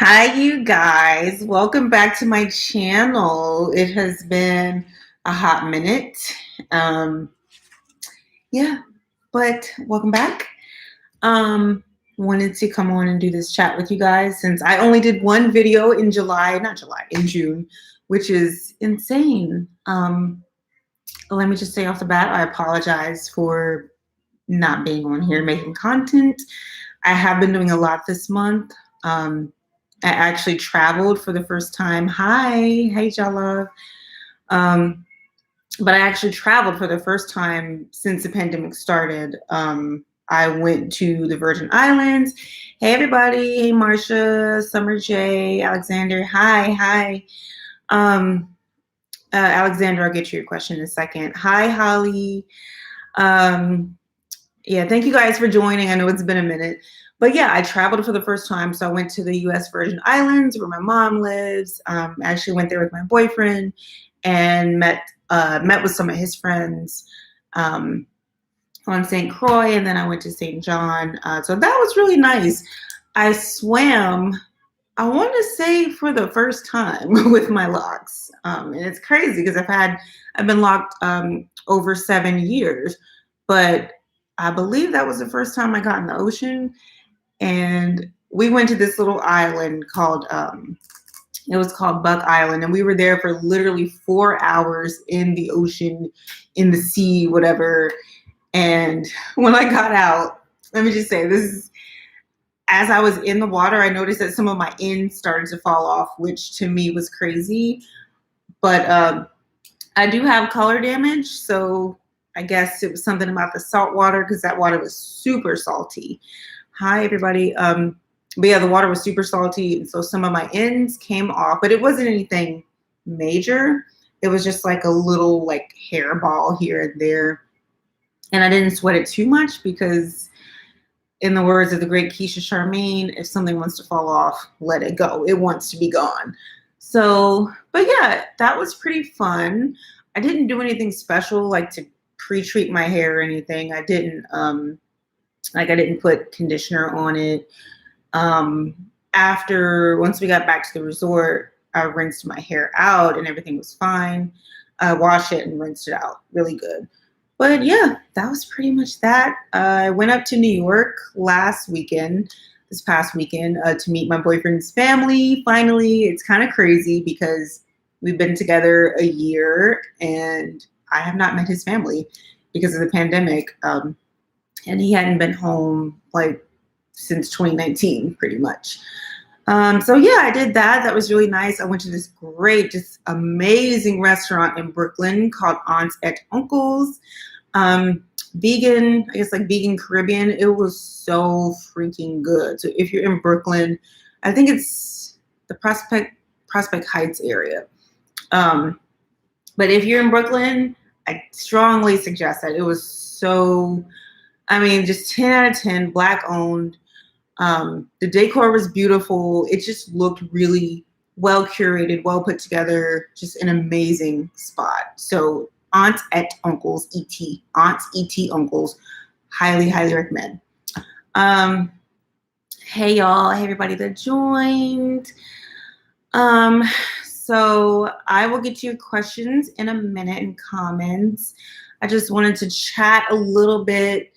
Hi, you guys. Welcome back to my channel. It has been a hot minute. Um, yeah, but welcome back. Um, Wanted to come on and do this chat with you guys since I only did one video in in June, which is insane. Let me just say off the bat, I apologize for not being on here making content. I have been doing a lot this month. I actually traveled for the first time. Hey, Jala. Um, but I actually traveled for the first time since the pandemic started. I went to the Virgin Islands. Hey, everybody. Hey, Marsha, Summer J, Alexander. Hi. Um, Alexander, I'll get to your question in a second. Hi, Holly. Um, yeah, thank you guys for joining. I know it's been a minute. But yeah, I traveled for the first time. So I went to the US Virgin Islands where my mom lives. I actually went there with my boyfriend and met with some of his friends on St. Croix. And then I went to St. John. So that was really nice. I swam, I want to say for the first time with my locks. And it's crazy because I've been locked over 7 years, but I believe that was the first time I got in the ocean. And we went to this little island called it was called Buck Island, and we were there for literally 4 hours in the ocean, in the sea, whatever. And when I got out, let me just say this: as I was in the water, I noticed that some of my ends started to fall off, which to me was crazy. But I do have color damage, so I guess it was something about the salt water because that water was super salty. Hi, everybody. But yeah, the water was super salty, and so some of my ends came off, but it wasn't anything major. It was just like a little like hairball here and there, and I didn't sweat it too much because, in the words of the great Keisha Charmaine, if something wants to fall off, let it go. It wants to be gone. So, but yeah, that was pretty fun. I didn't do anything special like to pre-treat my hair or anything. I didn't I didn't put conditioner on it. Once we got back to the resort, I rinsed my hair out and everything was fine. I washed it and rinsed it out really good. But yeah, that was pretty much that. I went up to New York this past weekend, to meet my boyfriend's family. Finally, it's kind of crazy because we've been together a year and I have not met his family because of the pandemic. And he hadn't been home like since 2019, pretty much. So yeah, I did that. That was really nice. I went to this great, just amazing restaurant in Brooklyn called Aunts et Uncles. Vegan, I guess like vegan Caribbean. It was so freaking good. So if you're in Brooklyn, I think it's the Prospect Heights area. But if you're in Brooklyn, I strongly suggest that. It was so, just 10 out of 10, Black owned. The decor was beautiful. It just looked really well curated, well put together, just an amazing spot. So Aunts et Uncles, Aunts et Uncles, highly recommend. Hey y'all, hey everybody that joined. So I will get to your questions in a minute and comments. I just wanted to chat a little bit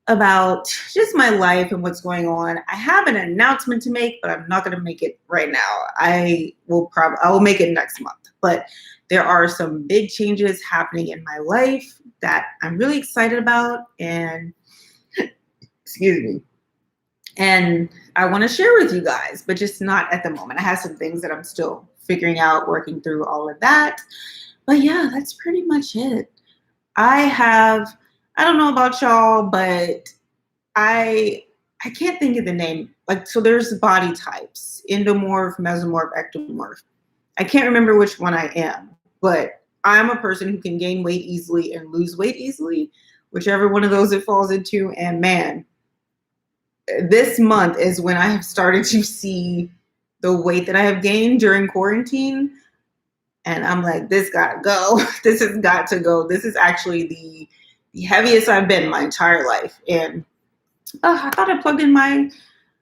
about just my life and what's going on. I have an announcement to make, but I'm not going to make it right now. I will make it next month. But there are some big changes happening in my life that I'm really excited about, and excuse me. And I want to share with you guys, but just not at the moment. I have some things that I'm still figuring out, working through all of that. But yeah, that's pretty much it. I don't know about y'all, but I can't think of the name. So there's body types: endomorph, mesomorph, ectomorph. I can't remember which one I am, but I'm a person who can gain weight easily and lose weight easily, whichever one of those it falls into. And man, this month is when I have started to see the weight that I have gained during quarantine. And I'm like, this gotta go. This has got to go. This is actually the heaviest I've been my entire life. And I thought I plugged in my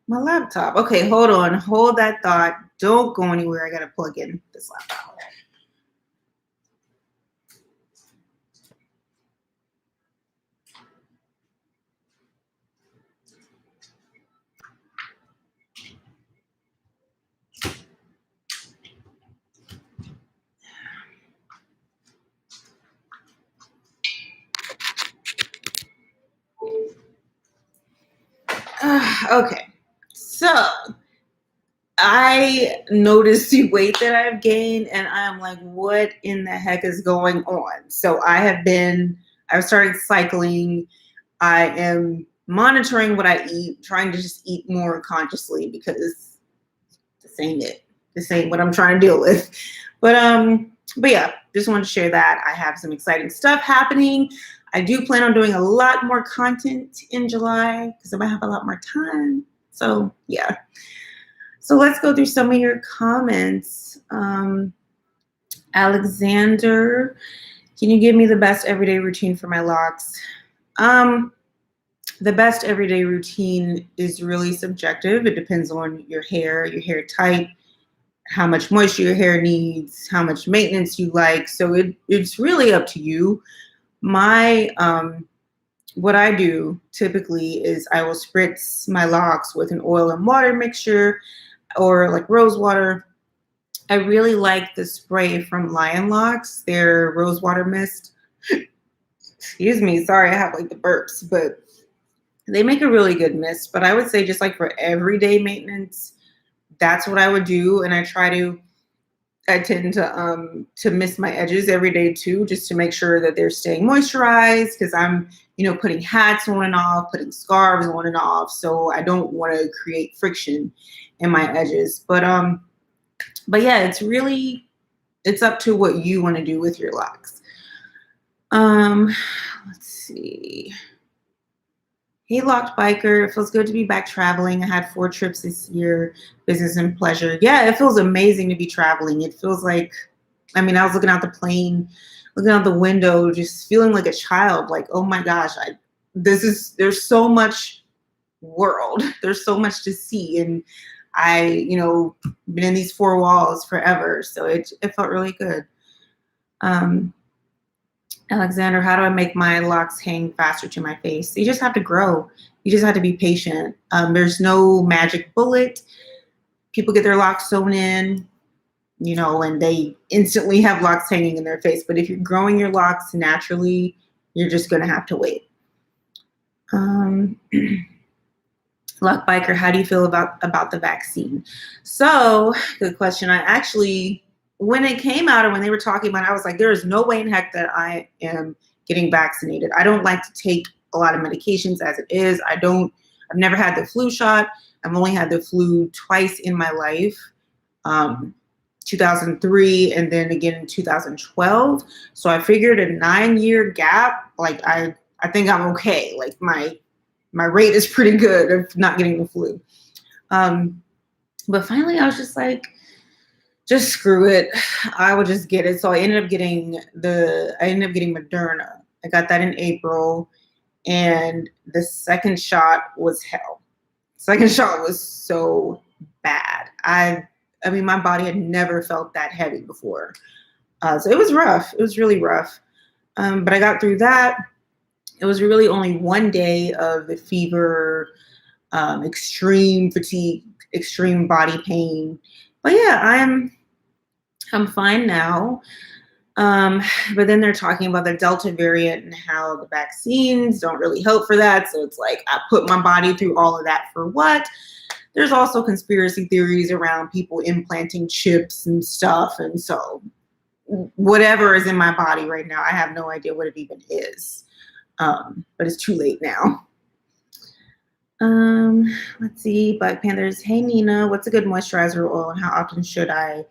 My laptop. Okay, hold on. Hold that thought. Don't go anywhere. I gotta plug in this laptop. Okay. So I noticed the weight that I've gained, and I'm like, what in the heck is going on? So I've started cycling. I am monitoring what I eat, trying to just eat more consciously because this ain't it. This ain't what I'm trying to deal with. But yeah, just wanted to share that. I have some exciting stuff happening. I do plan on doing a lot more content in July because I'm gonna have a lot more time. So yeah. So let's go through some of your comments. Alexander, can you give me the best everyday routine for my locks? The best everyday routine is really subjective. It depends on your hair type, how much moisture your hair needs, how much maintenance you like. So it's really up to you. My what I do typically is I will spritz my locks with an oil and water mixture or like rose water. I really like the spray from Lion Locks, their rose water mist. Excuse me, sorry, I have like the burps, but they make a really good mist. But I would say just like for everyday maintenance, that's what I would do. And I tend to mist my edges every day too, just to make sure that they're staying moisturized because I'm, putting hats on and off, putting scarves on and off. So I don't want to create friction in my edges. But yeah, it's up to what you want to do with your locks. Let's see. Hey, Locked Biker. It feels good to be back traveling. I had 4 trips this year, business and pleasure. Yeah, it feels amazing to be traveling. It feels like, I was looking out the plane, looking out the window, just feeling like a child. Like, oh my gosh, there's so much world. There's so much to see. And been in these 4 walls forever. So it felt really good. Alexander, how do I make my locks hang faster to my face? You just have to grow. You just have to be patient. There's no magic bullet. People get their locks sewn in, and they instantly have locks hanging in their face. But if you're growing your locks naturally, you're just going to have to wait. Lock Biker, how do you feel about the vaccine? So, good question. I actually, when it came out or when they were talking about it, I was like, there is no way in heck that I am getting vaccinated. I don't like to take a lot of medications as it is. I've never had the flu shot. I've only had the flu twice in my life, 2003 and then again in 2012. So I figured a 9-year gap, like I think I'm okay. Like my rate is pretty good of not getting the flu. But finally I was just like, just screw it. I will just get it. So I ended up getting Moderna. I got that in April, and the second shot was hell. Second shot was so bad. I mean, my body had never felt that heavy before. So it was rough. It was really rough. But I got through that. It was really only 1 day of the fever, extreme fatigue, extreme body pain. But yeah, I'm fine now. But then they're talking about the Delta variant and how the vaccines don't really help for that. So it's like, I put my body through all of that for what? There's also conspiracy theories around people implanting chips and stuff. And so whatever is in my body right now, I have no idea what it even is. But it's too late now. Let's see. Black Panthers. Hey Nina, what's a good moisturizer oil and how often should I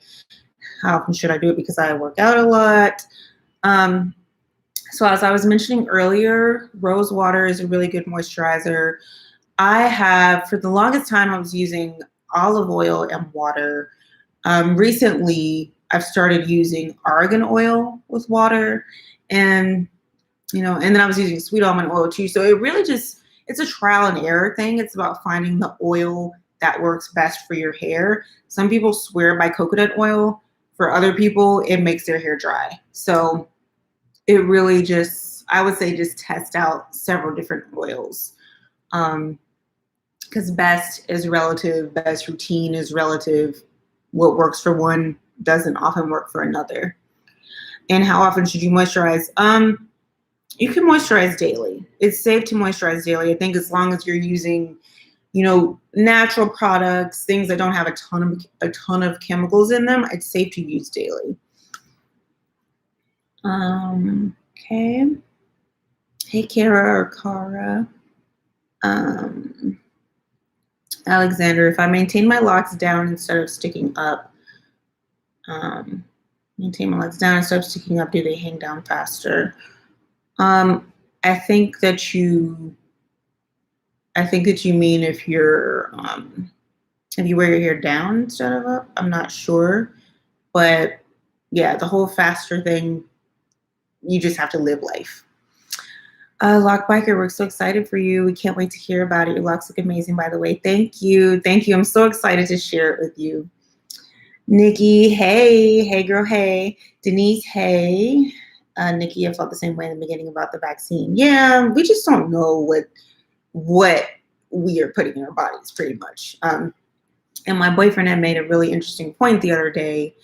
do it? Because I work out a lot. So as I was mentioning earlier, rose water is a really good moisturizer. For the longest time, I was using olive oil and water. Recently, I've started using argan oil with water, and then I was using sweet almond oil too. So it really it's a trial and error thing. It's about finding the oil that works best for your hair. Some people swear by coconut oil. For other people, it makes their hair dry. So it really just, I would say just test out several different oils. Because best is relative, best routine is relative. What works for one doesn't often work for another. And how often should you moisturize? You can moisturize daily. It's safe to moisturize daily. I think as long as you're using, natural products, things that don't have a ton of chemicals in them, it's safe to use daily. Okay. Hey, Kara or Kara. Alexander, if I maintain my locks down instead of sticking up, maintain my locks down instead of sticking up, do they hang down faster? I think that you mean if you're if you wear your hair down instead of up. I'm not sure, but yeah, the whole faster thing, you just have to live life. Lock Biker, we're so excited for you. We can't wait to hear about it. Your locks look amazing, by the way. Thank you. Thank you. I'm so excited to share it with you. Nikki, hey. Hey, girl, hey. Denise, hey. Nikki, I felt the same way in the beginning about the vaccine. Yeah, we just don't know what we are putting in our bodies, pretty much. And my boyfriend had made a really interesting point the other day.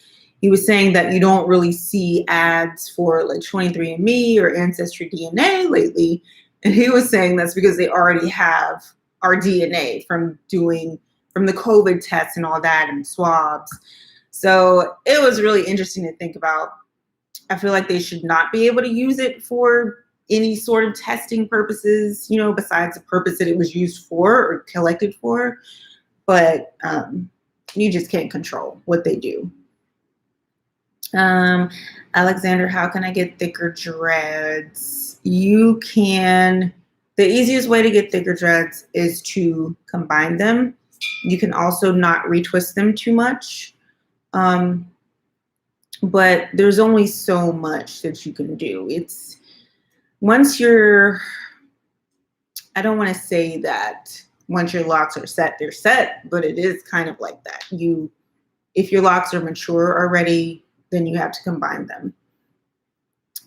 He was saying that you don't really see ads for like 23andMe or Ancestry DNA lately. And he was saying that's because they already have our DNA from the COVID tests and all that and swabs. So it was really interesting to think about. I feel like they should not be able to use it for any sort of testing purposes, besides the purpose that it was used for or collected for. But you just can't control what they do. Alexander, how can I get thicker dreads? You can, the easiest way to get thicker dreads is to combine them. You can also not retwist them too much. But there's only so much that you can do. It's once you're, I don't want to say that once your locks are set, they're set, but it is kind of like that. If your locks are mature already, then you have to combine them.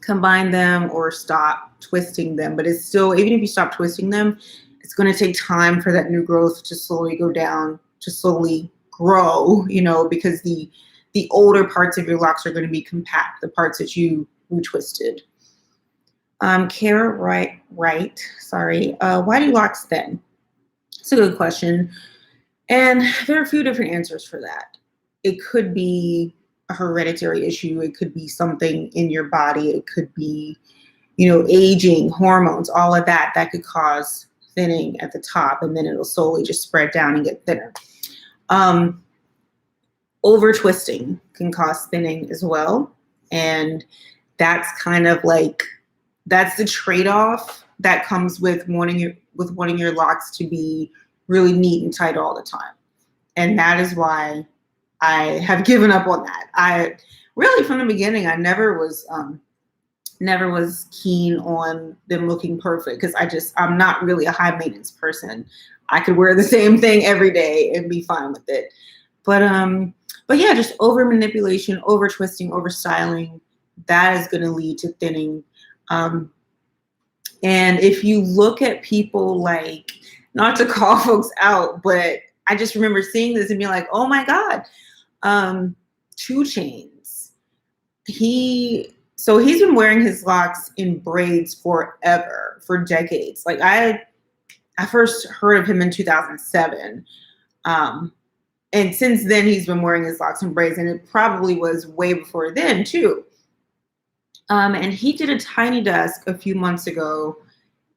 Combine them or stop twisting them. But it's still, even if you stop twisting them, it's going to take time for that new growth to slowly go down, to slowly grow, because the older parts of your locks are going to be compact, the parts that you retwisted. Kara, right. Sorry. Why do locks thin? It's a good question. And there are a few different answers for that. It could be a hereditary issue. It could be something in your body. It could be, aging, hormones, all of that could cause thinning at the top, and then it'll slowly just spread down and get thinner. Over twisting can cause thinning as well. And that's kind of like, that's the trade-off that comes with wanting your locks to be really neat and tight all the time. And that is why I have given up on that. I really, from the beginning, I never was keen on them looking perfect, because I'm not really a high maintenance person. I could wear the same thing every day and be fine with it. But yeah, just over manipulation, over twisting, over styling, that is going to lead to thinning. And if you look at people like, not to call folks out, but I just remember seeing this and being like, oh my God, 2 Chainz. He's been wearing his locks in braids forever, for decades. Like I first heard of him in 2007. And since then he's been wearing his locks in braids, and it probably was way before then too. And he did a tiny desk a few months ago,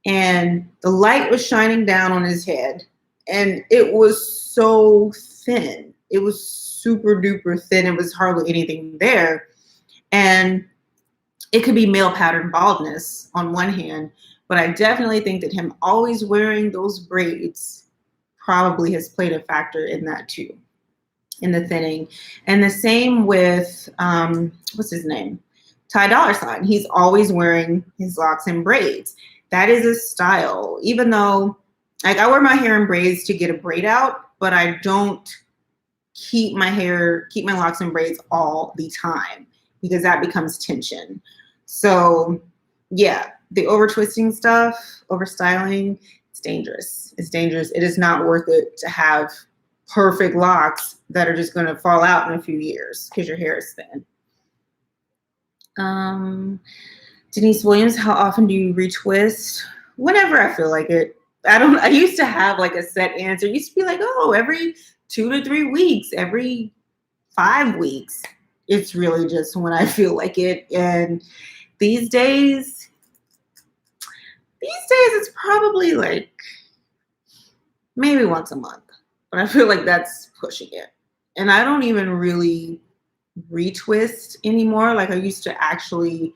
and the light was shining down on his head, and it was so thin. It was super duper thin. It was hardly anything there. And it could be male pattern baldness on one hand, but I definitely think that him always wearing those braids probably has played a factor in that too, in the thinning. And the same with, what's his name? Ty Dolla $ign. He's always wearing his locks in braids. That is a style, even though, like, I wear my hair in braids to get a braid out, but I don't keep my locks in braids all the time because that becomes tension. So yeah, the over twisting stuff, over styling, it's dangerous. It's dangerous. It is not worth it to have perfect locks that are just going to fall out in a few years because your hair is thin. Denise Williams, how often do you retwist? Whenever I feel like it. I used to have like a set answer. It used to be like, oh, every 2 to 3 weeks, every 5 weeks. It's really just when I feel like it. And these days it's probably like maybe once a month. But I feel like that's pushing it. And I don't even really retwist anymore. Like I used to actually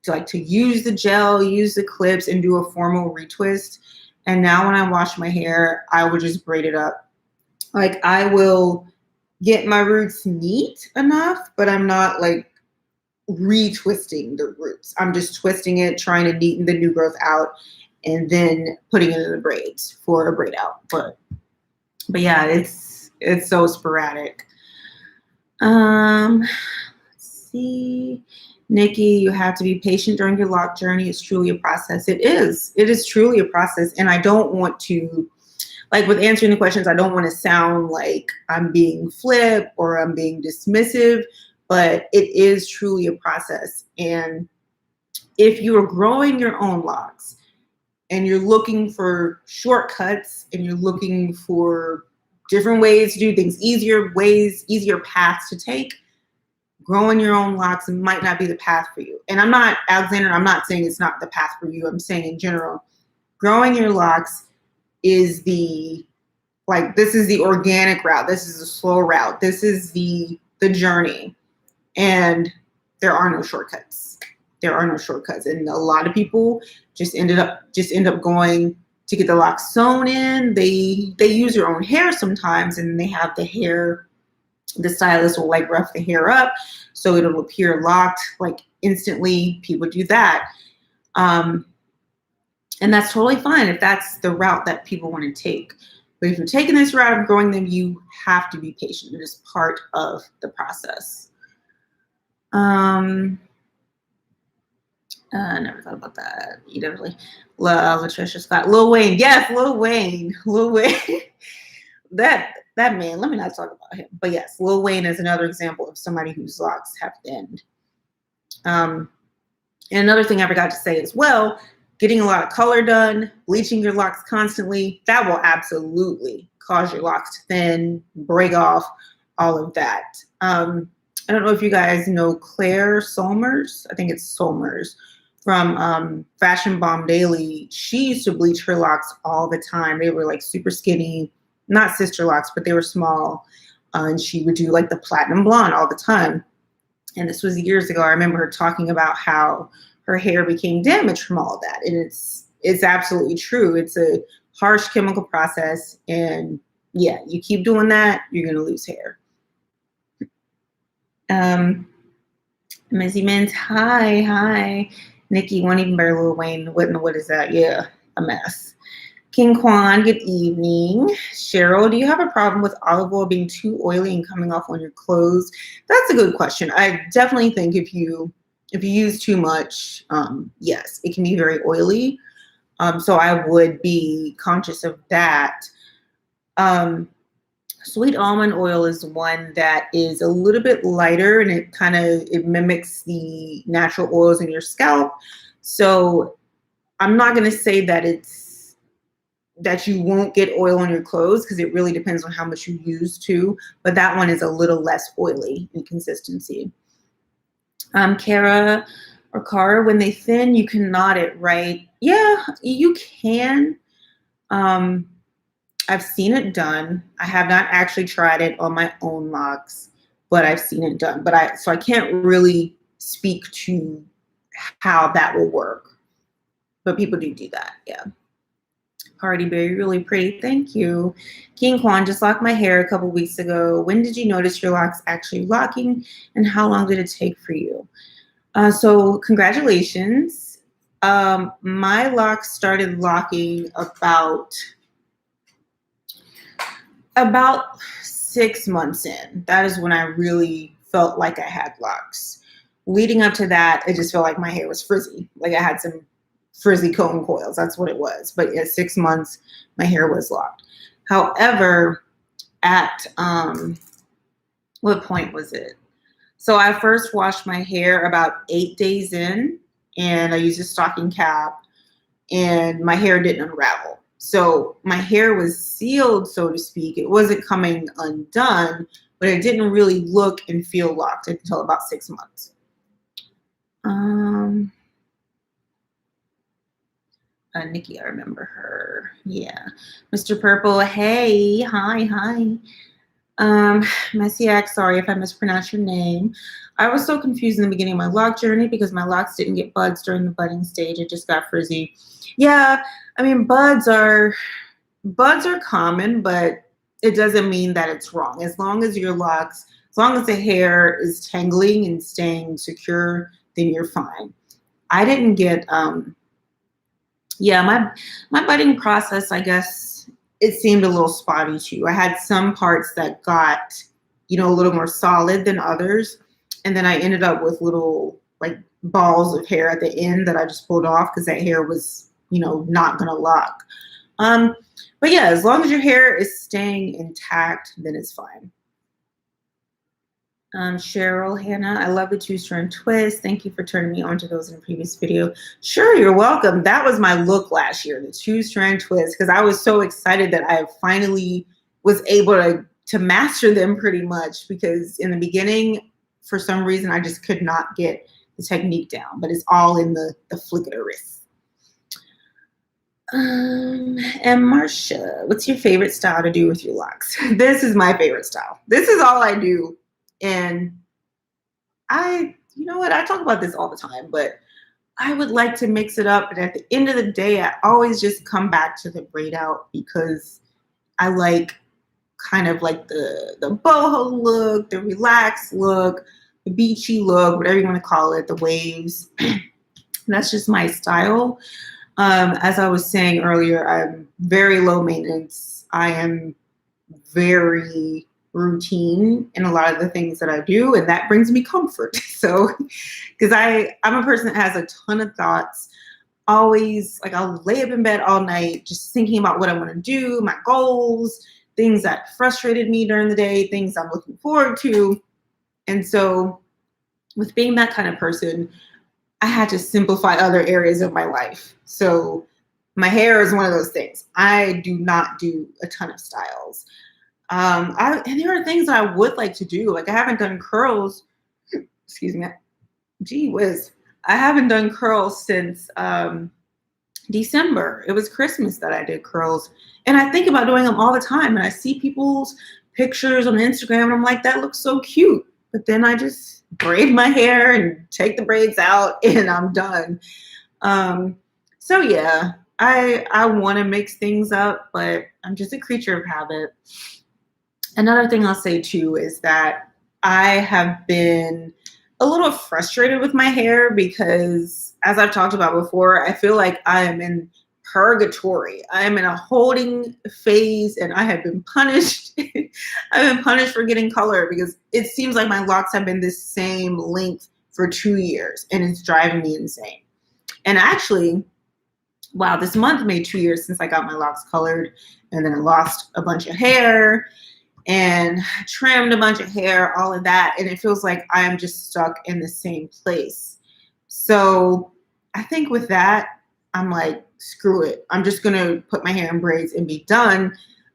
to use the gel, use the clips, and do a formal retwist. And now when I wash my hair, I would just braid it up. Like I will get my roots neat enough, but I'm not like retwisting the roots. I'm just twisting it, trying to neaten the new growth out, and then putting it in the braids for a braid out. But yeah, it's so sporadic. Let's see. Nikki, you have to be patient during your lock journey. It's truly a process. It is. It is truly a process. And I don't want to, like with answering the questions, I don't want to sound like I'm being flip or I'm being dismissive, but it is truly a process. And if you are growing your own locks and you're looking for shortcuts and you're looking for different ways to do things, easier paths to take, growing your own locks might not be the path for you. And I'm not, Alexander, I'm not saying it's not the path for you. I'm saying in general, growing your locks is this is the organic route. This is the slow route. This is the journey. And there are no shortcuts. There are no shortcuts. And a lot of people just end up going to get the locks sewn in. They use their own hair sometimes, and they have the stylist will like rough the hair up so it'll appear locked like instantly. People do that. And that's totally fine if that's the route that people want to take. But if you're taking this route of growing them, you have to be patient. It is part of the process. Never thought about that. You definitely love Latricia Scott. Lil Wayne. Yes, Lil Wayne. Lil Wayne. that man, let me not talk about him. But yes, Lil Wayne is another example of somebody whose locks have thinned. And another thing I forgot to say as well, getting a lot of color done, bleaching your locks constantly, that will absolutely cause your locks to thin, break off, all of that. I don't know if you guys know Claire Solmers. I think it's Solmers from Fashion Bomb Daily. She used to bleach her locks all the time. They were like super skinny, not sister locks, but they were small. And she would do like the platinum blonde all the time. And this was years ago. I remember her talking about how her hair became damaged from all of that. And it's absolutely true. It's a harsh chemical process. And yeah, you keep doing that, you're going to lose hair. Mizzy Mins, hi. Nikki, won't even bear Lil Wayne. What is that? Yeah, a mess. King Kwan, good evening. Cheryl, do you have a problem with olive oil being too oily and coming off on your clothes? That's a good question. I definitely think if you use too much, yes, it can be very oily. So I would be conscious of that. Sweet almond oil is one that is a little bit lighter, and it mimics the natural oils in your scalp. So I'm not going to say that you won't get oil on your clothes, because it really depends on how much you use too. But that one is a little less oily in consistency. Kara or Cara, when they thin, you can knot it, right? Yeah, you can. I've seen it done. I have not actually tried it on my own locks, but I've seen it done. So I can't really speak to how that will work. But people do that, yeah. Party Berry, really pretty. Thank you. King Kwan, just locked my hair a couple weeks ago. When did you notice your locks actually locking, and how long did it take for you? So congratulations. My locks started locking about About 6 months in, that is when I really felt like I had locks. Leading up to that, it just felt like my hair was frizzy. Like I had some frizzy comb coils. That's what it was. But at 6 months, my hair was locked. However, at what point was it? So I first washed my hair about 8 days in, and I used a stocking cap, and my hair didn't unravel. So my hair was sealed, so to speak. It wasn't coming undone, but it didn't really look and feel locked until about 6 months. Nikki, I remember her. Yeah. Mr. Purple, hey, hi. Messiac, sorry if I mispronounced your name. I was so confused in the beginning of my lock journey because my locks didn't get buds during the budding stage. It just got frizzy. Yeah, I mean, buds are common, but it doesn't mean that it's wrong. As long as your locks, as long as the hair is tangling and staying secure, then you're fine. I didn't get yeah, my budding process, I guess it seemed a little spotty too. I had some parts that got, a little more solid than others. And then I ended up with little like balls of hair at the end that I just pulled off because that hair was, not gonna lock. But yeah, as long as your hair is staying intact, then it's fine. Cheryl, Hannah, I love the two-strand twist. Thank you for turning me on to those in the previous video. Sure, you're welcome. That was my look last year, the two-strand twist, because I was so excited that I finally was able to master them pretty much, because in the beginning, for some reason, I just could not get the technique down, but it's all in the flick of the wrist. And Marcia, what's your favorite style to do with your locks? This is my favorite style. This is all I do. And you know what? I talk about this all the time, but I would like to mix it up. But at the end of the day, I always just come back to the braid out because I like kind of like the boho look, the relaxed look, the beachy look, whatever you want to call it, the waves. That's just my style. As I was saying earlier, I'm very low maintenance. I am very routine in a lot of the things that I do, and that brings me comfort. So, because I'm a person that has a ton of thoughts, always like I'll lay up in bed all night just thinking about what I want to do, my goals, things that frustrated me during the day, things I'm looking forward to. And so, with being that kind of person, I had to simplify other areas of my life. So my hair is one of those things. I do not do a ton of styles. And there are things I would like to do. Like I haven't done curls. Excuse me. Gee whiz. I haven't done curls since December. It was Christmas that I did curls. And I think about doing them all the time. And I see people's pictures on Instagram and I'm like, that looks so cute. But then I just braid my hair and take the braids out and I'm done. So yeah, I want to mix things up, but I'm just a creature of habit. Another thing I'll say too is that I have been a little frustrated with my hair because, as I've talked about before, I feel like I am in purgatory. I am in a holding phase and I have been punished. I've been punished for getting color because it seems like my locks have been the same length for 2 years and it's driving me insane. And actually, wow, this month made 2 years since I got my locks colored, and then I lost a bunch of hair and trimmed a bunch of hair, all of that. And it feels like I'm just stuck in the same place. So I think with that, I'm like, screw it. I'm just going to put my hair in braids and be done.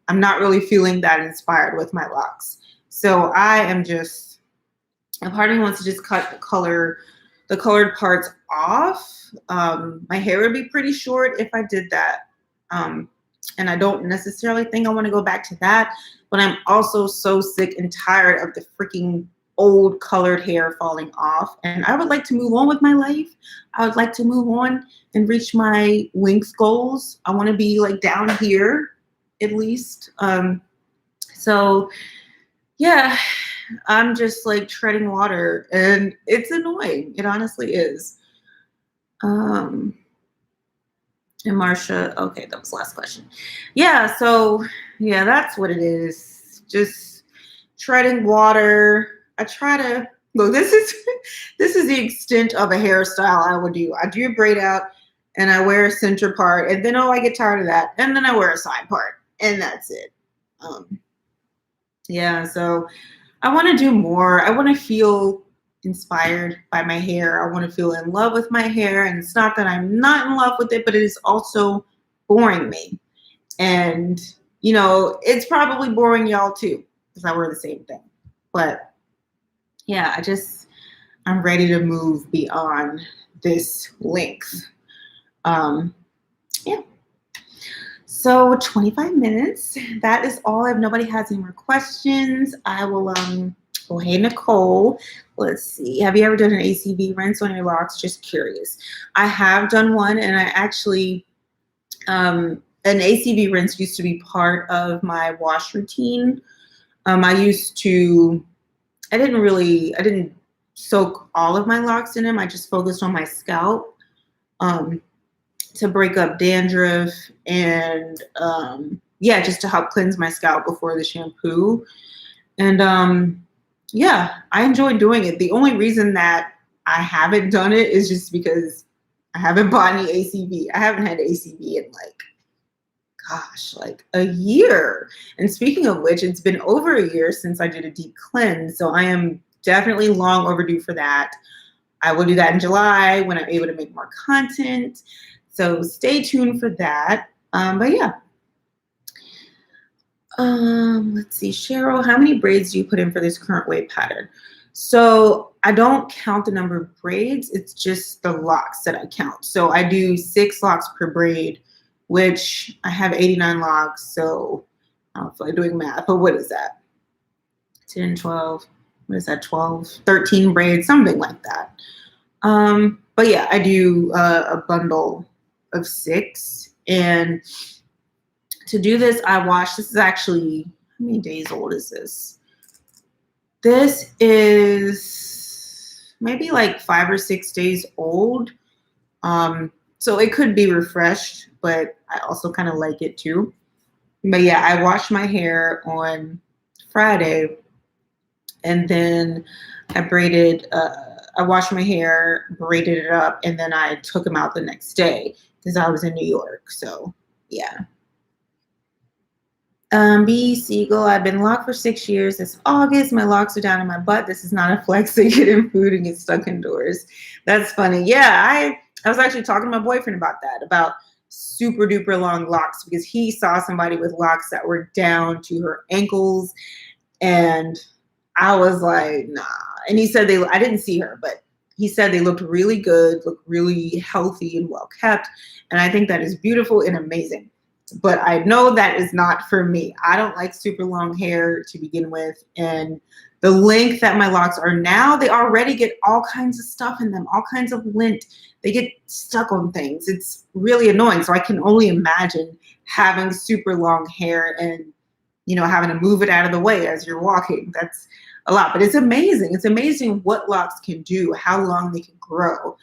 I'm not really feeling that inspired with my locks. So I am just, a part of me wants to just cut the colored parts off. My hair would be pretty short if I did that. And I don't necessarily think I want to go back to that, but I'm also so sick and tired of the freaking old colored hair falling off. And I would like to move on with my life. I would like to move on and reach my length goals. I want to be like down here at least. So yeah, I'm just like treading water and it's annoying. It honestly is. And Marcia, okay, that was the last question. Yeah, so yeah, that's what it is. just treading water. I try to look. This is this is the extent of a hairstyle I would do. I do a braid out, and I wear a center part, and then I get tired of that, and then I wear a side part, and that's it. Um, yeah, so I want to do more. I want to feel inspired by my hair. I want to feel in love with my hair, and it's not that I'm not in love with it, but it is also boring me. And it's probably boring y'all too, because I wear the same thing. But yeah, I'm ready to move beyond this length. Yeah. So 25 minutes. That is all. If nobody has any more questions, I will oh, hey Nicole. Let's see. Have you ever done an ACV rinse on your locks? Just curious. I have done one, and I actually an ACV rinse used to be part of my wash routine. I didn't soak all of my locks in them. I just focused on my scalp to break up dandruff and yeah, just to help cleanse my scalp before the shampoo. And yeah, I enjoy doing it. The only reason that I haven't done it is just because I haven't bought any ACV. I haven't had ACV in like a year. And speaking of which, it's been over a year since I did a deep cleanse. So I am definitely long overdue for that. I will do that in July when I'm able to make more content. So stay tuned for that. But yeah. Let's see, Cheryl, how many braids do you put in for this current wave pattern? So I don't count the number of braids. It's just the locks that I count. So I do 6 locks per braid, which I have 89 locks. So I don't feel like doing math, but what is that? 10, 12, what is that? 12, 13 braids, something like that. But yeah, I do a bundle of 6. And to do this, this is actually, how many days old is this? This is maybe like 5 or 6 days old. So it could be refreshed, but I also kind of like it too. But yeah, I washed my hair on Friday, and then I washed my hair, braided it up, and then I took them out the next day because I was in New York. So yeah. B. Siegel, I've been locked for 6 years. It's August. My locks are down in my butt. This is not a flex to get in food and get stuck indoors. That's funny. Yeah, I was actually talking to my boyfriend about that, about super duper long locks, because he saw somebody with locks that were down to her ankles. And I was like, nah. And he said I didn't see her, but he said they looked really good, looked really healthy and well kept. And I think that is beautiful and amazing. But I know that is not for me. I don't like super long hair to begin with. And the length that my locks are now, they already get all kinds of stuff in them, all kinds of lint. They get stuck on things. It's really annoying. So I can only imagine having super long hair and, having to move it out of the way as you're walking. That's a lot. But it's amazing. It's amazing what locks can do, how long they can grow.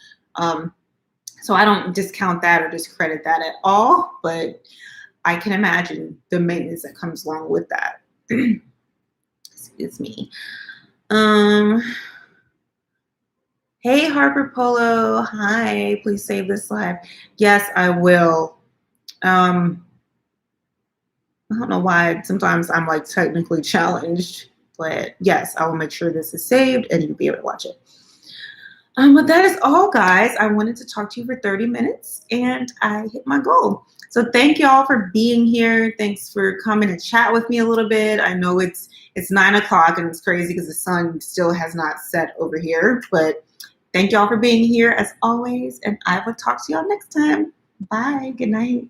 So I don't discount that or discredit that at all. But I can imagine the maintenance that comes along with that. Excuse me. Hey, Harper Polo. Hi, please save this live. Yes, I will. I don't know why sometimes I'm like technically challenged, but yes, I will make sure this is saved and you'll be able to watch it. But that is all, guys. I wanted to talk to you for 30 minutes and I hit my goal. So thank you all for being here. Thanks for coming and chat with me a little bit. I know it's 9 o'clock and it's crazy because the sun still has not set over here, but thank y'all for being here as always. And I will talk to y'all next time. Bye. Good night.